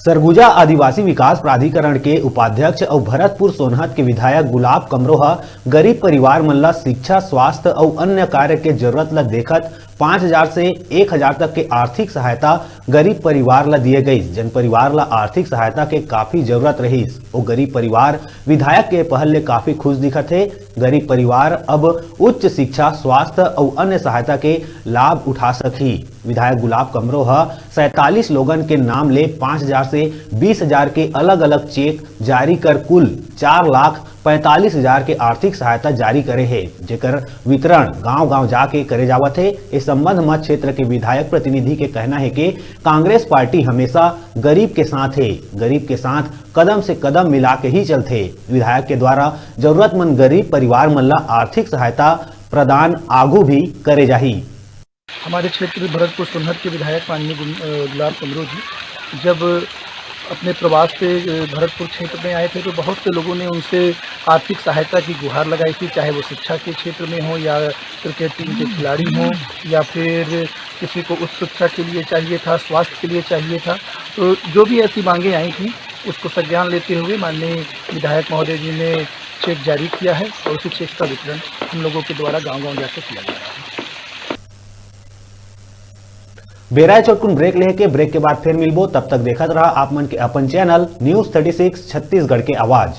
सरगुजा आदिवासी विकास प्राधिकरण के उपाध्यक्ष और भरतपुर सोनहत के विधायक गुलाब कमरोहा गरीब परिवार मन ला शिक्षा, स्वास्थ्य और अन्य कार्य के जरूरत ला देखत 5,000 से 1,000 तक के आर्थिक सहायता गरीब परिवार ला दिए गई। जन परिवार ला आर्थिक सहायता के काफी जरूरत रहीस। वो गरीब परिवार विधायक के पहल ले काफी खुश दिखत है। गरीब परिवार अब उच्च शिक्षा, स्वास्थ्य और अन्य सहायता के लाभ उठा सकी। विधायक गुलाब कमरोहा 47 लोगन के नाम ले 5,000 से 20,000 के अलग अलग चेक जारी कर कुल 4,45,000 के आर्थिक सहायता जारी करे है, जेकर वितरण गांव-गांव जाके करे जावत है। इस संबंध में क्षेत्र के विधायक प्रतिनिधि के कहना है कि कांग्रेस पार्टी हमेशा गरीब के साथ है, गरीब के साथ कदम से कदम मिला के ही चलते। विधायक के द्वारा जरूरतमंद गरीब परिवार मन ला आर्थिक सहायता प्रदान आगू भी करे जाही। हमारे क्षेत्र भरतपुर सोनहत के विधायक माननीय गुलाब कमरोहा जी जब अपने प्रवास पे भरतपुर क्षेत्र में आए थे तो बहुत से लोगों ने उनसे आर्थिक सहायता की गुहार लगाई थी, चाहे वो शिक्षा के क्षेत्र में हो या क्रिकेट टीम के खिलाड़ी हों या फिर किसी को उच्च शिक्षा के लिए चाहिए था, स्वास्थ्य के लिए चाहिए था। तो जो भी ऐसी मांगें आई थी उसको संज्ञान लेते हुए माननीय विधायक महोदय जी ने चेक जारी किया है और उसी चेक का वितरण हम लोगों के द्वारा गाँव-गाँव जाकर किया जा रहा है। बेराय चोटकुन ब्रेक लेके ब्रेक के बाद फिर मिलबो। तब तक देखत रहा आप मन के अपन चैनल न्यूज़ 36 छत्तीसगढ़ के आवाज।